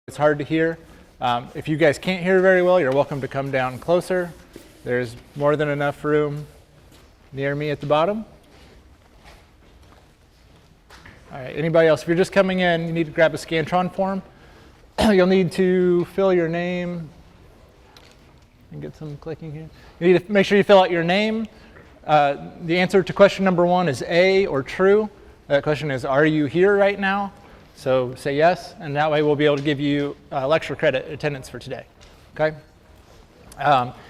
It's hard to hear. If you guys can't hear very well, you're welcome to come down closer. There's more than enough room near me at the bottom. All right, anybody else? If you're just coming in, you need to grab a Scantron form. You'll need to fill your name. And get some clicking here. You need to make sure you fill out your name. The answer to question number 1 is A or true. That question is, are you here right now? So say yes, and that way we'll be able to give you lecture credit attendance for today. Okay?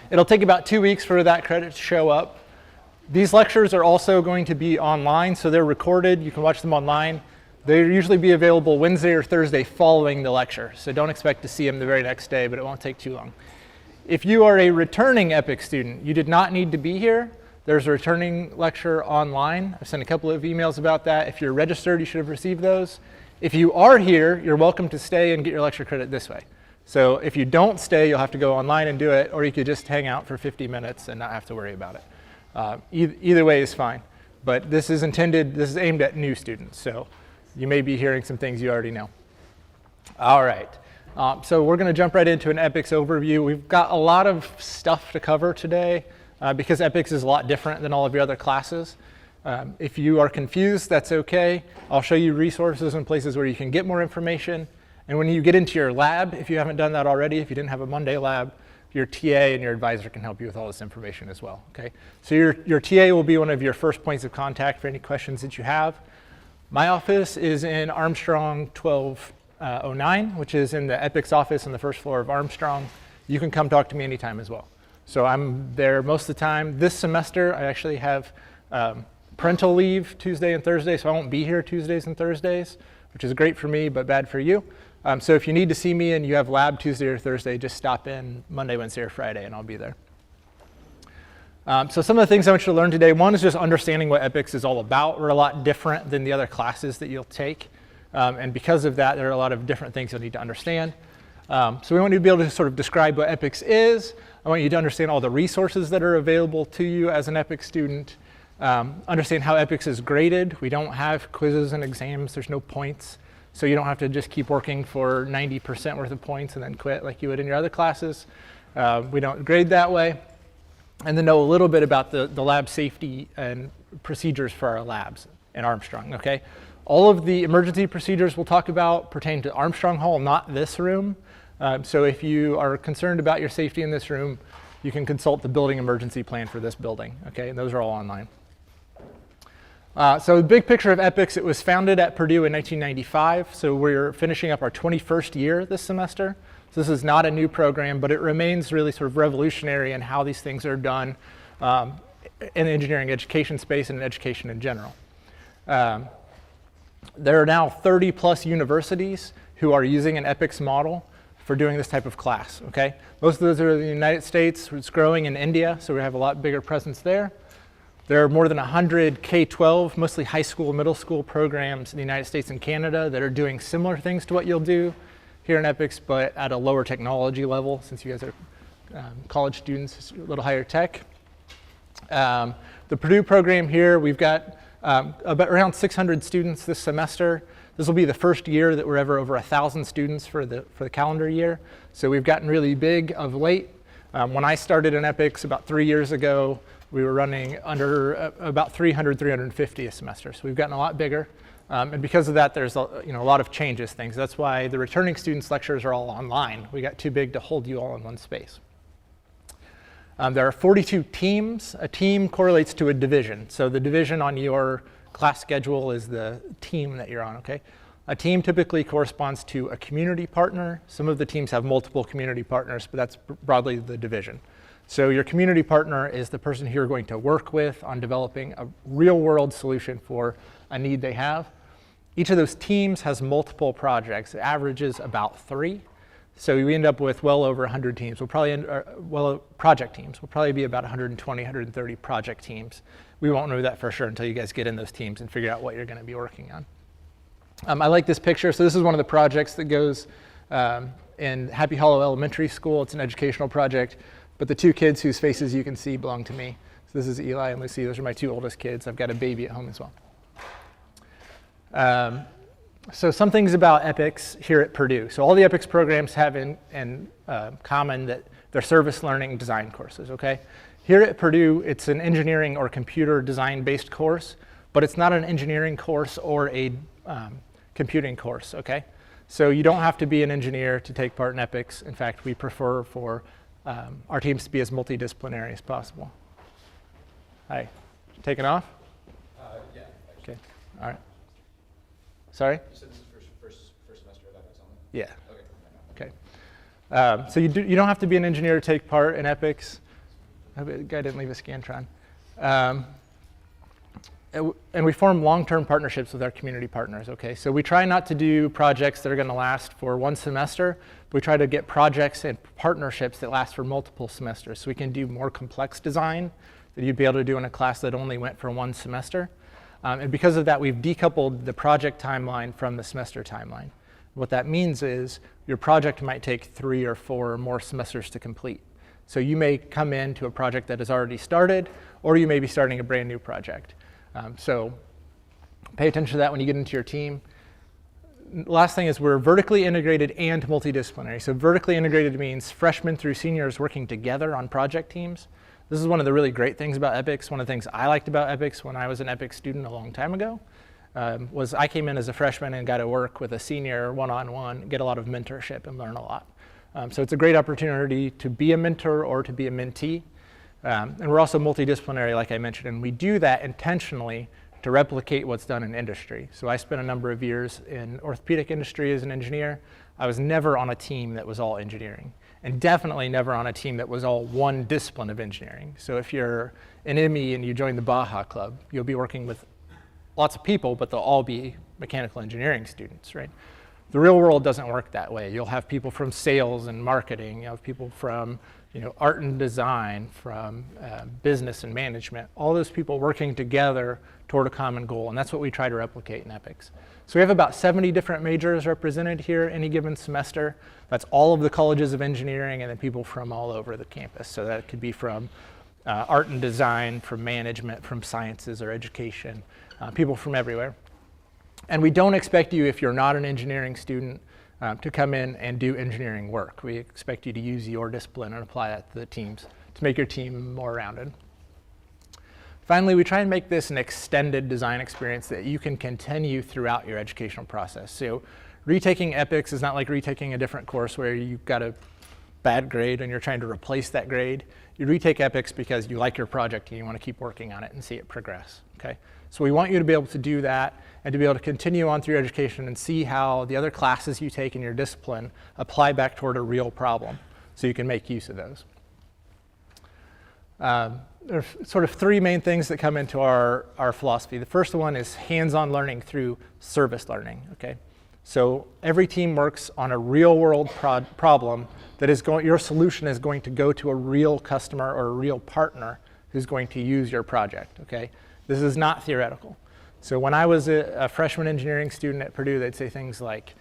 It'll take about 2 weeks for that credit to show up. These lectures are also going to be online, so they're recorded. You can watch them online. They'll usually be available Wednesday or Thursday following the lecture, so don't expect to see them the very next day, but it won't take too long. If you are a returning EPICS student, you did not need to be here. There's a returning lecture online. I've sent a couple of emails about that. If you're registered, you should have received those. If you are here, you're welcome to stay and get your lecture credit this way. So if you don't stay, you'll have to go online and do it, or you could just hang out for 50 minutes and not have to worry about it. Either way is fine. But this is aimed at new students, so you may be hearing some things you already know. All right, so we're going to jump right into an EPICS overview. We've got a lot of stuff to cover today because EPICS is a lot different than all of your other classes. If you are confused, that's okay. I'll show you resources and places where you can get more information. And when you get into your lab, if you haven't done that already, if you didn't have a Monday lab, your TA and your advisor can help you with all this information as well. Okay? So your TA will be one of your first points of contact for any questions that you have. My office is in Armstrong 1209, which is in the EPICS office on the first floor of Armstrong. You can come talk to me anytime as well. So I'm there most of the time. This semester, I actually have parental leave Tuesday and Thursday, so I won't be here Tuesdays and Thursdays, which is great for me, but bad for you. So if you need to see me and you have lab Tuesday or Thursday, just stop in Monday, Wednesday, or Friday, and I'll be there. So some of the things I want you to learn today, one is just understanding what EPICS is all about. We're a lot different than the other classes that you'll take. And because of that, there are a lot of different things you'll need to understand. So we want you to be able to sort of describe what EPICS is. I want you to understand all the resources that are available to you as an EPICS student. Understand how EPICS is graded. We don't have quizzes and exams. There's no points. So you don't have to just keep working for 90% worth of points and then quit like you would in your other classes. We don't grade that way. And then know a little bit about the lab safety and procedures for our labs in Armstrong, okay? All of the emergency procedures we'll talk about pertain to Armstrong Hall, not this room. So if you are concerned about your safety in this room, you can consult the building emergency plan for this building, okay? And those are all online. So the big picture of EPICS, it was founded at Purdue in 1995, so we're finishing up our 21st year this semester. So this is not a new program, but it remains really sort of revolutionary in how these things are done in the engineering education space and in education in general. There are now 30 plus universities who are using an EPICS model for doing this type of class, okay? Most of those are in the United States. It's growing in India, so we have a lot bigger presence there. There are more than 100 K-12, mostly high school, middle school programs in the United States and Canada that are doing similar things to what you'll do here in EPICS, but at a lower technology level, since you guys are college students, it's a little higher tech. The Purdue program here, we've got about around 600 students this semester. This will be the first year that we're ever over 1,000 students for the calendar year. So we've gotten really big of late. When I started in EPICS about 3 years ago, we were running under about 300, 350 a semester. So we've gotten a lot bigger. And because of that, there's a lot of changes things. That's why the returning students' lectures are all online. We got too big to hold you all in one space. There are 42 teams. A team correlates to a division. So the division on your class schedule is the team that you're on, okay? A team typically corresponds to a community partner. Some of the teams have multiple community partners, but that's broadly the division. So your community partner is the person who you're going to work with on developing a real-world solution for a need they have. Each of those teams has multiple projects. It averages about 3. So we end up with well over 100 teams. We'll probably project teams. We'll probably be about 120, 130 project teams. We won't know that for sure until you guys get in those teams and figure out what you're going to be working on. I like this picture. So this is one of the projects that goes in Happy Hollow Elementary School. It's an educational project. But the 2 kids whose faces you can see belong to me. So this is Eli and Lucy. Those are my 2 oldest kids. I've got a baby at home as well. So some things about EPICS here at Purdue. So all the EPICS programs have in common that they're service learning design courses, okay? Here at Purdue, it's an engineering or computer design-based course, but it's not an engineering course or a computing course, okay? So you don't have to be an engineer to take part in EPICS. In fact, we prefer for our teams to be as multidisciplinary as possible. Hi, taking off? Yeah. Actually. Okay, all right. Sorry? You said this is first semester of EPICS only? Yeah. Okay. So you don't have to be an engineer to take part in EPICS. I hope the guy didn't leave a Scantron. And we form long-term partnerships with our community partners, okay? So we try not to do projects that are gonna last for one semester. We try to get projects and partnerships that last for multiple semesters, so we can do more complex design that you'd be able to do in a class that only went for one semester. And because of that, we've decoupled the project timeline from the semester timeline. What that means is your project might take 3 or 4 or more semesters to complete. So you may come into a project that has already started, or you may be starting a brand new project. So pay attention to that when you get into your team. Last thing is we're vertically integrated and multidisciplinary. So vertically integrated means freshmen through seniors working together on project teams. This is one of the really great things about EPICS. One of the things I liked about EPICS when I was an EPICS student a long time ago was I came in as a freshman and got to work with a senior one-on-one, get a lot of mentorship and learn a lot. So it's a great opportunity to be a mentor or to be a mentee. And we're also multidisciplinary, like I mentioned, and we do that intentionally to replicate what's done in industry. So I spent a number of years in orthopedic industry as an engineer. I was never on a team that was all engineering, and definitely never on a team that was all one discipline of engineering. So if you're an ME and you join the Baja Club, you'll be working with lots of people, but they'll all be mechanical engineering students, right? The real world doesn't work that way. You'll have people from sales and marketing. You'll have people from art and design, from business and management. All those people working together toward a common goal, and that's what we try to replicate in EPICS. So we have about 70 different majors represented here any given semester. That's all of the colleges of engineering and then people from all over the campus. So that could be from art and design, from management, from sciences or education, people from everywhere. And we don't expect you, if you're not an engineering student, to come in and do engineering work. We expect you to use your discipline and apply that to the teams to make your team more rounded. Finally, we try and make this an extended design experience that you can continue throughout your educational process. So retaking EPICS is not like retaking a different course where you've got a bad grade and you're trying to replace that grade. You retake EPICS because you like your project and you want to keep working on it and see it progress, okay? So we want you to be able to do that and to be able to continue on through your education and see how the other classes you take in your discipline apply back toward a real problem so you can make use of those. There's sort of 3 main things that come into our philosophy. The first one is hands-on learning through service learning, okay? So every team works on a real-world problem that is your solution is going to go to a real customer or a real partner who's going to use your project, okay? This is not theoretical. So when I was a freshman engineering student at Purdue, they'd say things like,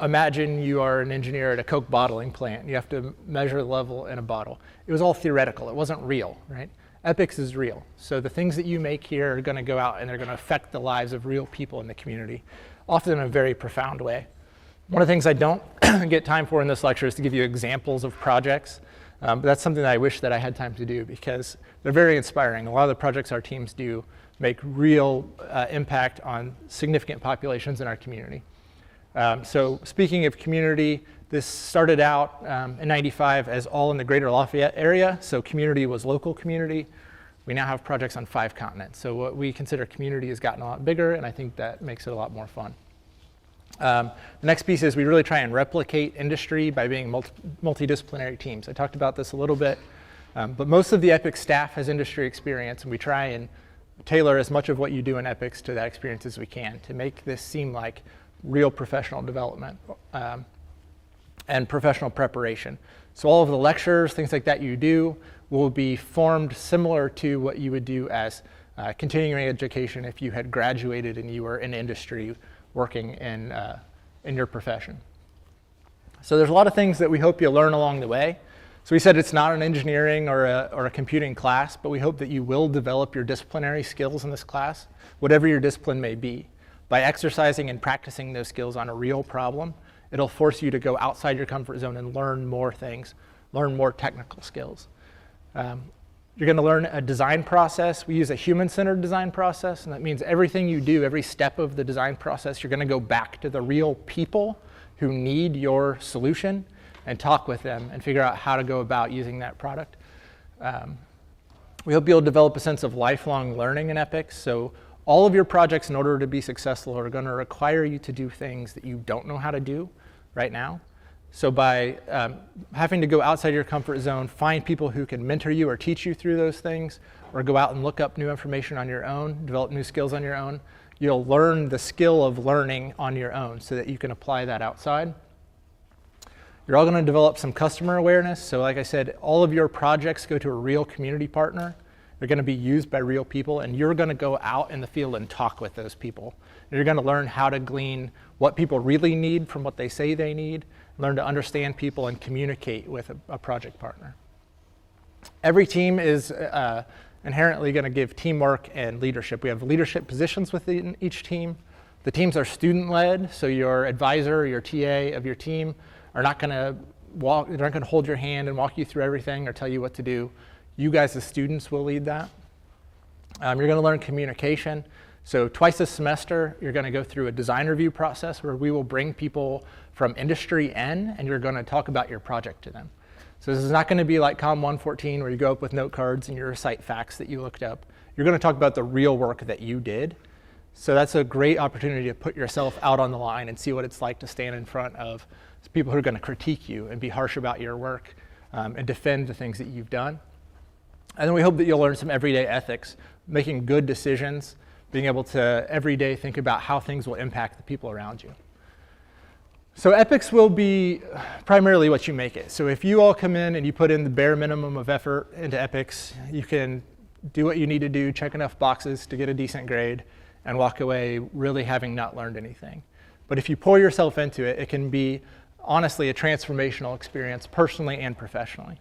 imagine you are an engineer at a Coke bottling plant. You have to measure the level in a bottle. It was all theoretical. It wasn't real, right? EPICS is real. So the things that you make here are going to go out and they're going to affect the lives of real people in the community, often in a very profound way. One of the things I don't get time for in this lecture is to give you examples of projects. But that's something that I wish that I had time to do because they're very inspiring. A lot of the projects our teams do make real impact on significant populations in our community. So speaking of community, this started out in '95 as all in the greater Lafayette area. So community was local community. We now have projects on 5 continents. So what we consider community has gotten a lot bigger, and I think that makes it a lot more fun. The next piece is we really try and replicate industry by being multidisciplinary teams. I talked about this a little bit, but most of the EPICS staff has industry experience, and we try and tailor as much of what you do in EPICS to that experience as we can to make this seem like real professional development and professional preparation. So all of the lectures, things like that you do will be formed similar to what you would do as continuing education if you had graduated and you were in industry working in your profession. So there's a lot of things that we hope you'll learn along the way. So we said it's not an engineering or a computing class, but we hope that you will develop your disciplinary skills in this class, whatever your discipline may be, by exercising and practicing those skills on a real problem, it'll force you to go outside your comfort zone and learn more things, learn more technical skills. You're going to learn a design process. We use a human-centered design process, and that means everything you do, every step of the design process, you're going to go back to the real people who need your solution and talk with them and figure out how to go about using that product. We hope you'll develop a sense of lifelong learning in EPICS. So all of your projects, in order to be successful, are going to require you to do things that you don't know how to do right now. So by having to go outside your comfort zone, find people who can mentor you or teach you through those things, or go out and look up new information on your own, develop new skills on your own, you'll learn the skill of learning on your own so that you can apply that outside. You're all going to develop some customer awareness. So like I said, all of your projects go to a real community partner. They're going to be used by real people, and you're going to go out in the field and talk with those people. And you're going to learn how to glean what people really need from what they say they need, learn to understand people and communicate with a project partner. Every team is inherently going to give teamwork and leadership. We have leadership positions within each team. The teams are student-led, so your advisor, your TA of your team are not going to hold your hand and walk you through everything or tell you what to do. You guys as students will lead that. You're going to learn communication. So twice a semester, you're going to go through a design review process where we will bring people from industry in, and you're going to talk about your project to them. So this is not going to be like COM 114 where you go up with note cards and you recite facts that you looked up. You're going to talk about the real work that you did. So that's a great opportunity to put yourself out on the line and see what it's like to stand in front of people who are going to critique you and be harsh about your work and defend the things that you've done. And then we hope that you'll learn some everyday ethics, making good decisions, being able to every day think about how things will impact the people around you. So EPICS will be primarily what you make it. So if you all come in and you put in the bare minimum of effort into EPICS, you can do what you need to do, check enough boxes to get a decent grade, and walk away really having not learned anything. But if you pour yourself into it, it can be honestly a transformational experience personally and professionally.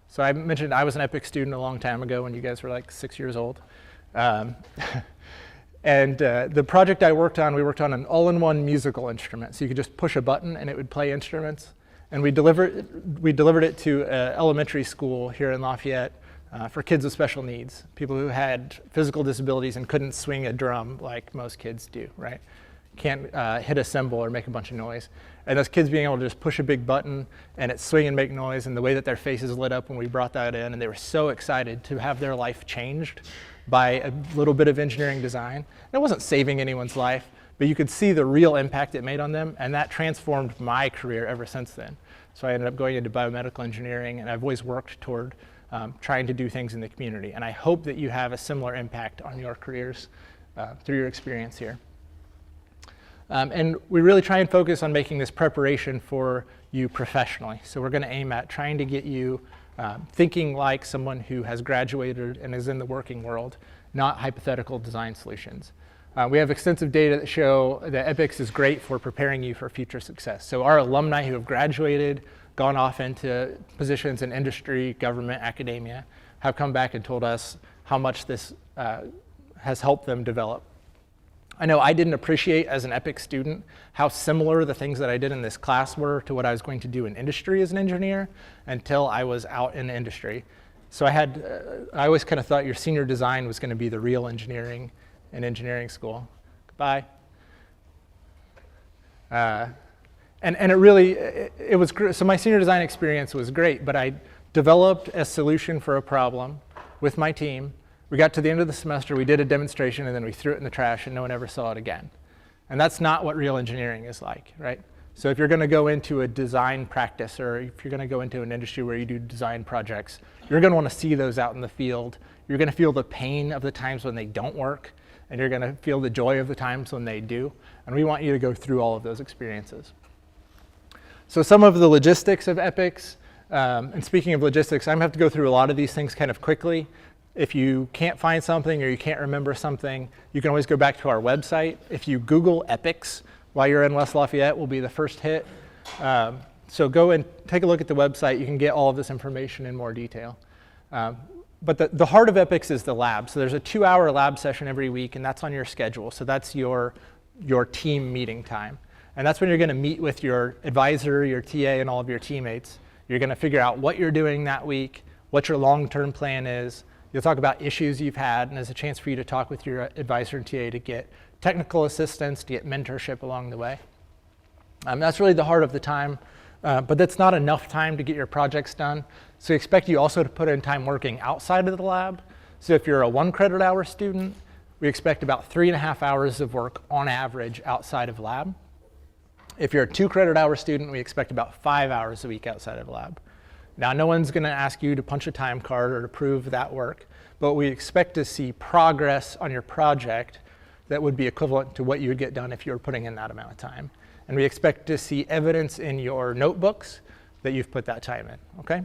So I mentioned I was an EPICS student a long time ago when you guys were like 6 years old. And the project I worked on, we worked on an all-in-one musical instrument. So you could just push a button and it would play instruments. And we delivered it to an elementary school here in Lafayette for kids with special needs, people who had physical disabilities and couldn't swing a drum like most kids do, right? Can't hit a cymbal or make a bunch of noise. And those kids being able to just push a big button and it swing and make noise, and the way that their faces lit up when we brought that in, and they were so excited to have their life changed by a little bit of engineering design. And it wasn't saving anyone's life, but you could see the real impact it made on them, and that transformed my career ever since then. So I ended up going into biomedical engineering, and I've always worked toward trying to do things in the community. And I hope that you have a similar impact on your careers through your experience here. And we really try and focus on making this preparation for you professionally. So we're going to aim at trying to get you thinking like someone who has graduated and is in the working world, not hypothetical design solutions. We have extensive data that show that EPICS is great for preparing you for future success. So our alumni who have graduated, gone off into positions in industry, government, academia, have come back and told us how much this has helped them develop. I know I didn't appreciate as an EPICS student how similar the things that I did in this class were to what I was going to do in industry as an engineer until I was out in industry. So I always kind of thought your senior design was going to be the real engineering in engineering school. Goodbye. And it really, it was, so my senior design experience was great, but I developed a solution for a problem with my team. We got to the end of the semester, we did a demonstration, and then we threw it in the trash, and no one ever saw it again. And that's not what real engineering is like, right? So if you're going to go into a design practice, or if you're going to go into an industry where you do design projects, you're going to want to see those out in the field. You're going to feel the pain of the times when they don't work, and you're going to feel the joy of the times when they do. And we want you to go through all of those experiences. So some of the logistics of EPICS, and speaking of logistics, I'm going to have to go through a lot of these things kind of quickly. If you can't find something or you can't remember something, you can always go back to our website. If you Google EPICS while you're in West Lafayette, will be the first hit. So go and take a look at the website. You can get all of this information in more detail. But the heart of EPICS is the lab. So there's a 2-hour lab session every week, and that's on your schedule. So that's your your team meeting time. And that's when you're going to meet with your advisor, your TA, and all of your teammates. You're going to figure out what you're doing that week, what your long-term plan is. You'll talk about issues you've had, and there's a chance for you to talk with your advisor and TA to get technical assistance, to get mentorship along the way. That's really the heart of the time, but that's not enough time to get your projects done. So we expect you also to put in time working outside of the lab. So if you're a 1 credit hour student, we expect about 3.5 hours of work on average outside of lab. If you're a 2 credit hour student, we expect about 5 hours a week outside of lab. Now, no one's going to ask you to punch a time card or to prove that work, but we expect to see progress on your project that would be equivalent to what you would get done if you were putting in that amount of time. And we expect to see evidence in your notebooks that you've put that time in, okay?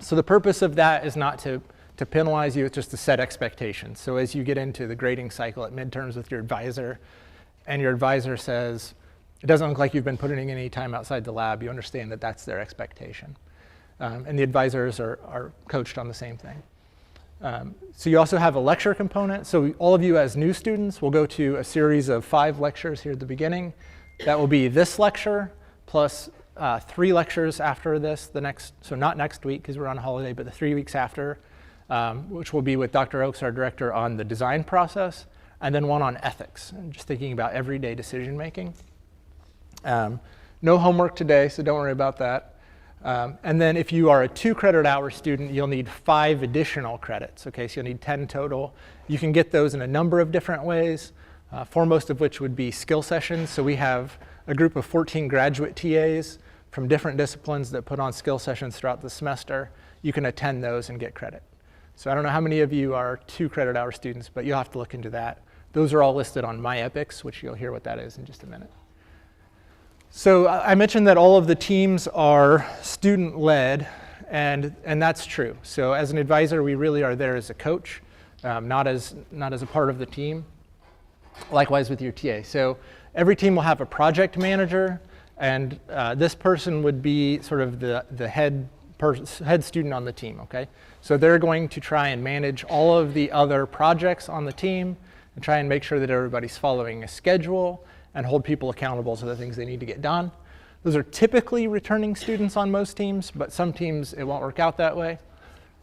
So the purpose of that is not to penalize you, it's just to set expectations. So as you get into the grading cycle at midterms with your advisor, and your advisor says, it doesn't look like you've been putting in any time outside the lab, you understand that that's their expectation. And the advisors are coached on the same thing. So you also have a lecture component. So all of you as new students will go to a series of 5 lectures here at the beginning. That will be this lecture plus 3 lectures after this, so not next week because we're on holiday, but the 3 weeks after, which will be with Dr. Oakes, our director, on the design process, and then one on ethics, and just thinking about everyday decision making. No homework today, so don't worry about that. And then if you are a 2 credit hour student, you'll need 5 additional credits. Okay, so you'll need 10 total. You can get those in a number of different ways, foremost of which would be skill sessions. So we have a group of 14 graduate TAs from different disciplines that put on skill sessions throughout the semester. You can attend those and get credit. So I don't know how many of you are 2 credit hour students, but you'll have to look into that. Those are all listed on my EPICS, which you'll hear what that is in just a minute. So I mentioned that all of the teams are student-led, and that's true. So as an advisor, we really are there as a coach, not as a part of the team. Likewise with your TA. So every team will have a project manager, and this person would be sort of the head student on the team, okay? So they're going to try and manage all of the other projects on the team and try and make sure that everybody's following a schedule and hold people accountable to the things they need to get done. Those are typically returning students on most teams, but some teams it won't work out that way.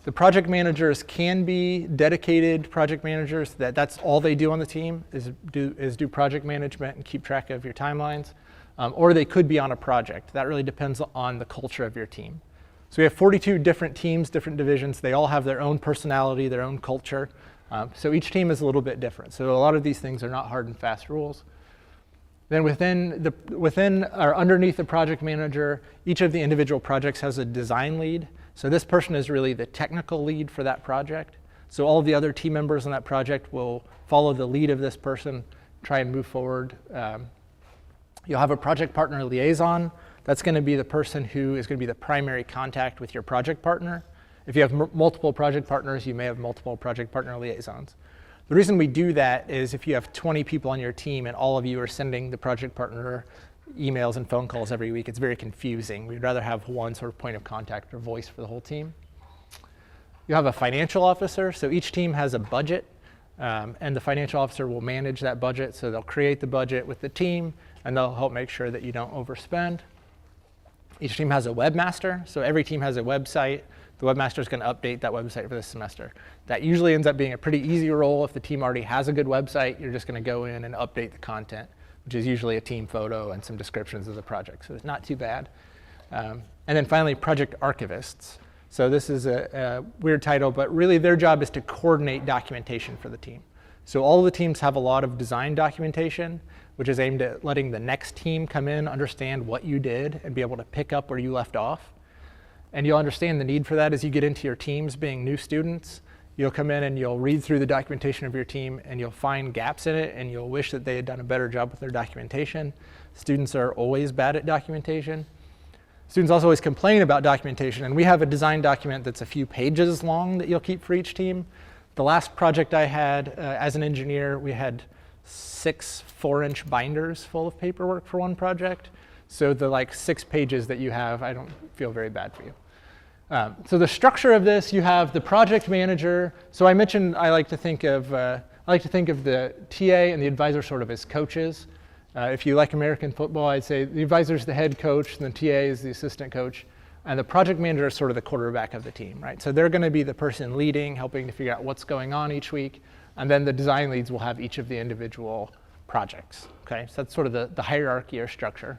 The project managers can be dedicated project managers, that's all they do on the team is do project management and keep track of your timelines, or they could be on a project. That really depends on the culture of your team. So we have 42 different teams, different divisions. They all have their own personality, their own culture. So each team is a little bit different. So a lot of these things are not hard and fast rules. Then within or underneath the project manager, each of the individual projects has a design lead. So this person is really the technical lead for that project. So all of the other team members on that project will follow the lead of this person, try and move forward. You'll have a project partner liaison. That's going to be the person who is going to be the primary contact with your project partner. If you have multiple project partners, you may have multiple project partner liaisons. The reason we do that is if you have 20 people on your team and all of you are sending the project partner emails and phone calls every week, it's very confusing. We'd rather have one sort of point of contact or voice for the whole team. You have a financial officer, so each team has a budget, and the financial officer will manage that budget, so they'll create the budget with the team, and they'll help make sure that you don't overspend. Each team has a webmaster, so every team has a website. The webmaster is going to update that website for this semester. That usually ends up being a pretty easy role. If the team already has a good website, you're just going to go in and update the content, which is usually a team photo and some descriptions of the project. So it's not too bad. And then finally, project archivists. So this is a weird title, but really their job is to coordinate documentation for the team. So all the teams have a lot of design documentation, which is aimed at letting the next team come in, understand what you did, and be able to pick up where you left off. And you'll understand the need for that as you get into your teams being new students. You'll come in and you'll read through the documentation of your team and you'll find gaps in it and you'll wish that they had done a better job with their documentation. Students are always bad at documentation. Students also always complain about documentation, and we have a design document that's a few pages long that you'll keep for each team. The last project I had as an engineer, we had 6 4-inch binders full of paperwork for one project. So the 6 pages that you have, I don't feel very bad for you. So the structure of this, you have the project manager. So I mentioned I like to think of I like to think of the TA and the advisor sort of as coaches. If you like American football, I'd say the advisor is the head coach, and the TA is the assistant coach, and the project manager is sort of the quarterback of the team, right? So they're going to be the person leading, helping to figure out what's going on each week, and then the design leads will have each of the individual projects, okay? So that's sort of the hierarchy or structure.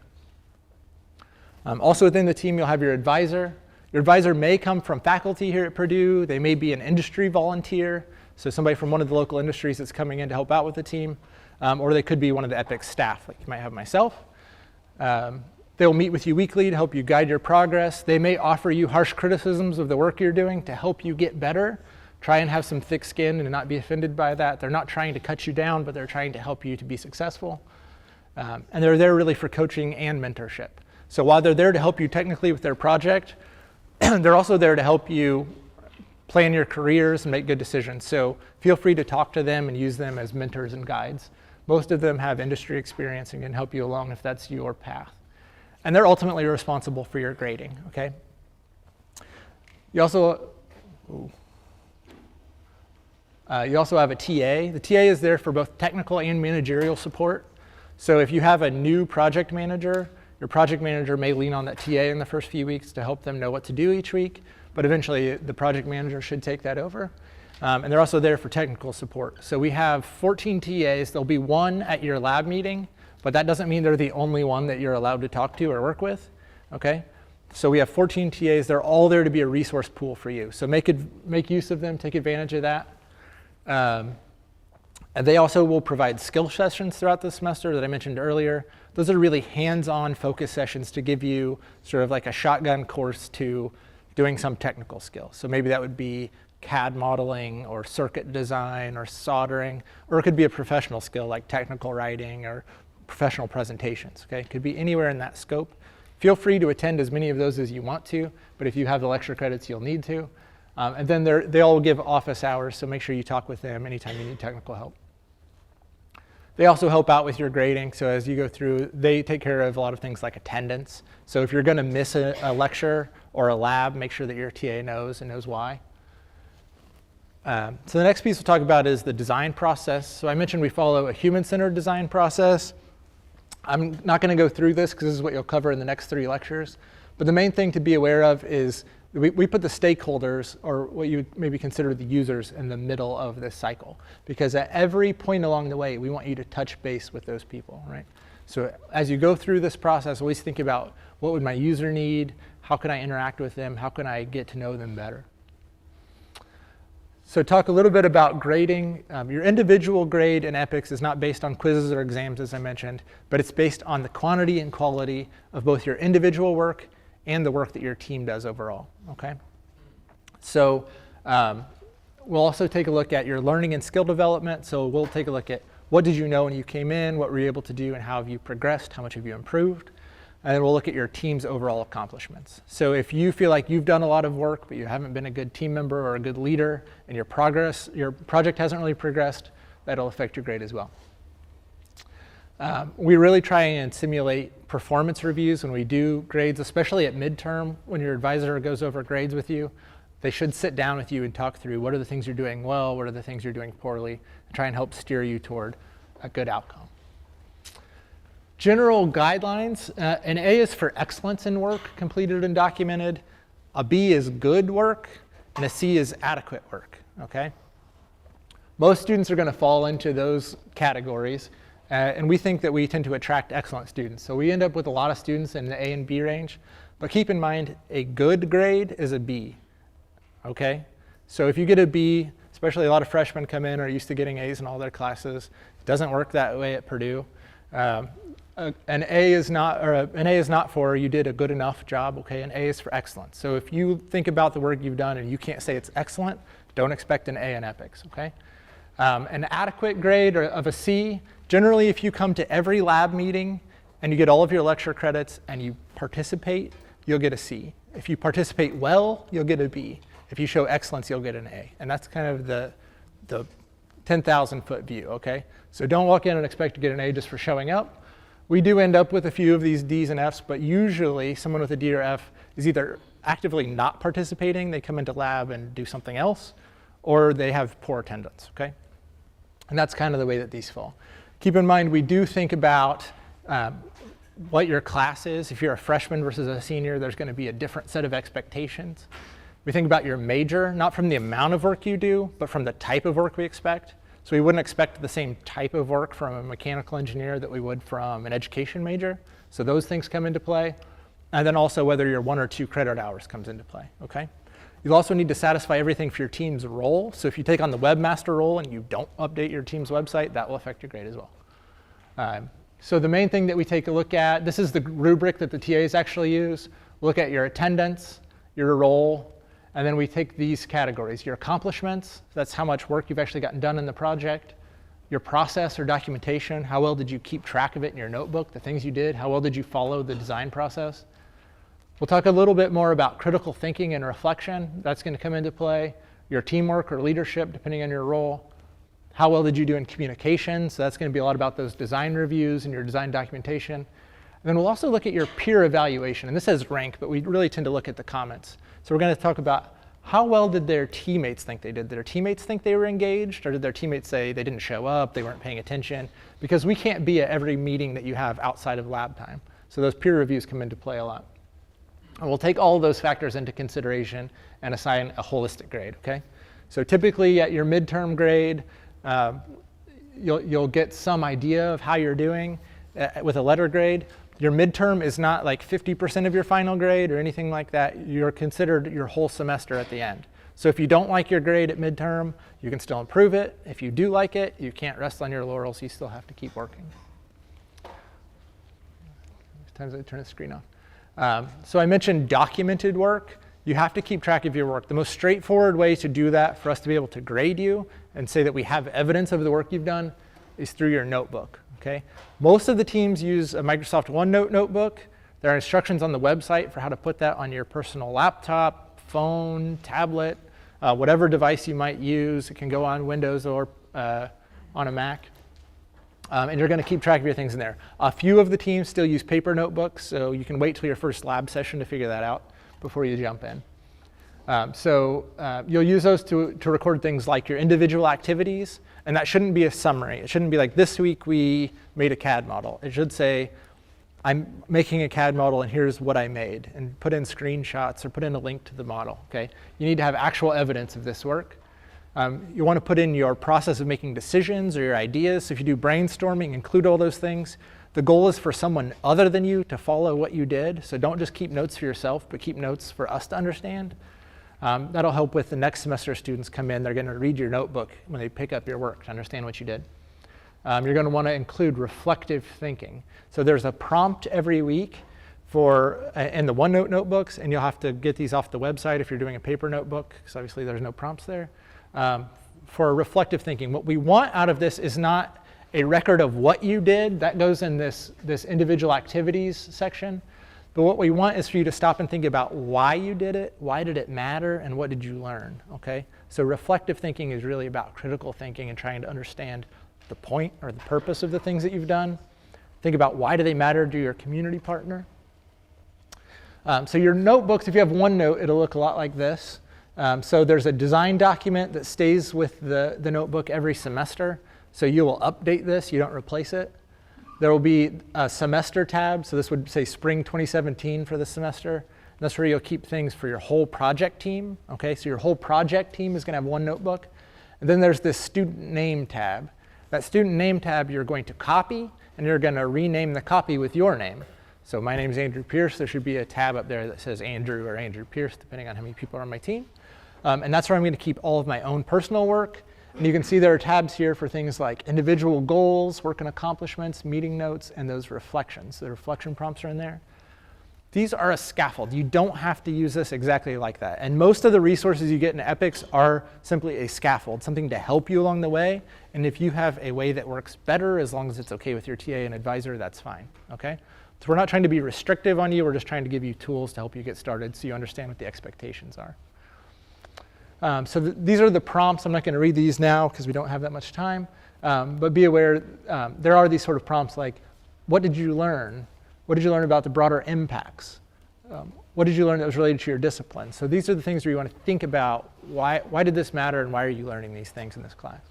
Also within the team, you'll have your advisor. Your advisor may come from faculty here at Purdue. They may be an industry volunteer, so somebody from one of the local industries that's coming in to help out with the team, or they could be one of the EPICS staff, like you might have myself. They will meet with you weekly to help you guide your progress. They may offer you harsh criticisms of the work you're doing to help you get better. Try and have some thick skin and not be offended by that. They're not trying to cut you down, but they're trying to help you to be successful. And they're there really for coaching and mentorship. So while they're there to help you technically with their project, they're also there to help you plan your careers and make good decisions. So feel free to talk to them and use them as mentors and guides. Most of them have industry experience and can help you along if that's your path. And they're ultimately responsible for your grading, okay? You also have a TA. The TA is there for both technical and managerial support. So if you have a new project manager, your project manager may lean on that TA in the first few weeks to help them know what to do each week, but eventually the project manager should take that over. And they're also there for technical support. So we have 14 TAs. There'll be one at your lab meeting, but that doesn't mean they're the only one that you're allowed to talk to or work with, okay? So we have 14 TAs. They're all there to be a resource pool for you. So make use of them, take advantage of that. And they also will provide skill sessions throughout the semester that I mentioned earlier. Those are really hands-on focus sessions to give you sort of like a shotgun course to doing some technical skill. So maybe that would be CAD modeling or circuit design or soldering, or it could be a professional skill like technical writing or professional presentations, okay? It could be anywhere in that scope. Feel free to attend as many of those as you want to, but if you have the lecture credits, you'll need to. And then they all give office hours, so make sure you talk with them anytime you need technical help. They also help out with your grading, so as you go through, they take care of a lot of things like attendance. So if you're going to miss a lecture or a lab, make sure that your TA knows and knows why. So the next piece we'll talk about is the design process. So I mentioned we follow a human-centered design process. I'm not going to go through this because this is what you'll cover in the next 3 lectures. But the main thing to be aware of is we put the stakeholders, or what you would maybe consider the users, in the middle of this cycle. Because at every point along the way, we want you to touch base with those people, right? So as you go through this process, always think about what would my user need? How can I interact with them? How can I get to know them better? So talk a little bit about grading. Your individual grade in EPICS is not based on quizzes or exams, as I mentioned, but it's based on the quantity and quality of both your individual work and the work that your team does overall, okay? So we'll also take a look at your learning and skill development. So we'll take a look at what did you know when you came in, what were you able to do, and how have you progressed, how much have you improved? And then we'll look at your team's overall accomplishments. So if you feel like you've done a lot of work, but you haven't been a good team member or a good leader, and your project hasn't really progressed, that'll affect your grade as well. We really try and simulate performance reviews when we do grades, especially at midterm. When your advisor goes over grades with you, they should sit down with you and talk through what are the things you're doing well, what are the things you're doing poorly, and try and help steer you toward a good outcome. General guidelines, an A is for excellence in work, completed and documented. A B is good work, and a C is adequate work, okay? Most students are going to fall into those categories, and we think that we tend to attract excellent students. So we end up with a lot of students in the A and B range, but keep in mind, a good grade is a B, okay? So if you get a B, especially a lot of freshmen come in are used to getting A's in all their classes. It doesn't work that way at Purdue. An A is not for you did a good enough job, okay? An A is for excellence. So if you think about the work you've done and you can't say it's excellent, don't expect an A in EPICS, okay? An adequate grade of a C, generally if you come to every lab meeting and you get all of your lecture credits and you participate, you'll get a C. If you participate well, you'll get a B. If you show excellence, you'll get an A. And that's kind of the 10,000 foot view, okay? So don't walk in and expect to get an A just for showing up. We do end up with a few of these D's and F's, but usually someone with a D or F is either actively not participating, they come into lab and do something else, or they have poor attendance, okay? And that's kind of the way that these fall. Keep in mind, we do think about what your class is. If you're a freshman versus a senior, there's going to be a different set of expectations. We think about your major, not from the amount of work you do, but from the type of work we expect. So we wouldn't expect the same type of work from a mechanical engineer that we would from an education major. So those things come into play. And then also whether your 1 or 2 credit hours comes into play, okay? You'll also need to satisfy everything for your team's role. So if you take on the webmaster role and you don't update your team's website, that will affect your grade as well. So the main thing that we take a look at, this is the rubric that the TAs actually use. Look at your attendance, your role, and then we take these categories. Your accomplishments, that's how much work you've actually gotten done in the project. Your process or documentation, how well did you keep track of it in your notebook, the things you did, how well did you follow the design process. We'll talk a little bit more about critical thinking and reflection. That's going to come into play. Your teamwork or leadership, depending on your role. How well did you do in communication? So that's going to be a lot about those design reviews and your design documentation. And then we'll also look at your peer evaluation. And this says rank, but we really tend to look at the comments. So we're going to talk about how well did their teammates think they did? Did their teammates think they were engaged? Or did their teammates say they didn't show up, they weren't paying attention? Because we can't be at every meeting that you have outside of lab time. So those peer reviews come into play a lot. And we'll take all of those factors into consideration and assign a holistic grade, okay? So typically at your midterm grade, you'll get some idea of how you're doing with a letter grade. Your midterm is not like 50% of your final grade or anything like that. You're considered your whole semester at the end. So if you don't like your grade at midterm, you can still improve it. If you do like it, you can't rest on your laurels. You still have to keep working. Sometimes I turn the screen off. So I mentioned documented work. You have to keep track of your work. The most straightforward way to do that for us to be able to grade you and say that we have evidence of the work you've done is through your notebook, okay? Most of the teams use a Microsoft OneNote notebook. There are instructions on the website for how to put that on your personal laptop, phone, tablet, whatever device you might use. It can go on Windows or on a Mac. And you're going to keep track of your things in there. A few of the teams still use paper notebooks, so you can wait till your first lab session to figure that out before you jump in. You'll use those to record things like your individual activities, and that shouldn't be a summary. It shouldn't be like, this week we made a CAD model. It should say, I'm making a CAD model and here's what I made, and put in screenshots or put in a link to the model, okay? You need to have actual evidence of this work. You want to put in your process of making decisions or your ideas. So if you do brainstorming, include all those things. The goal is for someone other than you to follow what you did. So don't just keep notes for yourself, but keep notes for us to understand. That'll help with the next semester students come in. They're going to read your notebook when they pick up your work to understand what you did. You're going to want to include reflective thinking. So there's a prompt every week in the OneNote notebooks, and you'll have to get these off the website if you're doing a paper notebook, because obviously there's no prompts there. For reflective thinking, what we want out of this is not a record of what you did. That goes in this individual activities section. But what we want is for you to stop and think about why you did it, why did it matter, and what did you learn, okay? So reflective thinking is really about critical thinking and trying to understand the point or the purpose of the things that you've done. Think about why do they matter to your community partner. So your notebooks, if you have OneNote, it'll look a lot like this. So there's a design document that stays with the notebook every semester. So you will update this, you don't replace it. There will be a semester tab. So this would say spring 2017 for the semester. And that's where you'll keep things for your whole project team. Okay, so your whole project team is going to have one notebook. And then there's this student name tab. That student name tab you're going to copy, and you're going to rename the copy with your name. So my name is Andrew Pierce. There should be a tab up there that says Andrew or Andrew Pierce, depending on how many people are on my team. And that's where I'm going to keep all of my own personal work. And you can see there are tabs here for things like individual goals, work and accomplishments, meeting notes, and those reflections. The reflection prompts are in there. These are a scaffold. You don't have to use this exactly like that. And most of the resources you get in EPICS are simply a scaffold, something to help you along the way. And if you have a way that works better, as long as it's okay with your TA and advisor, that's fine, okay? So we're not trying to be restrictive on you. We're just trying to give you tools to help you get started so you understand what the expectations are. These are the prompts. I'm not going to read these now because we don't have that much time. But be aware, there are these sort of prompts like, what did you learn? What did you learn about the broader impacts? What did you learn that was related to your discipline? So these are the things where you want to think about why did this matter and why are you learning these things in this class?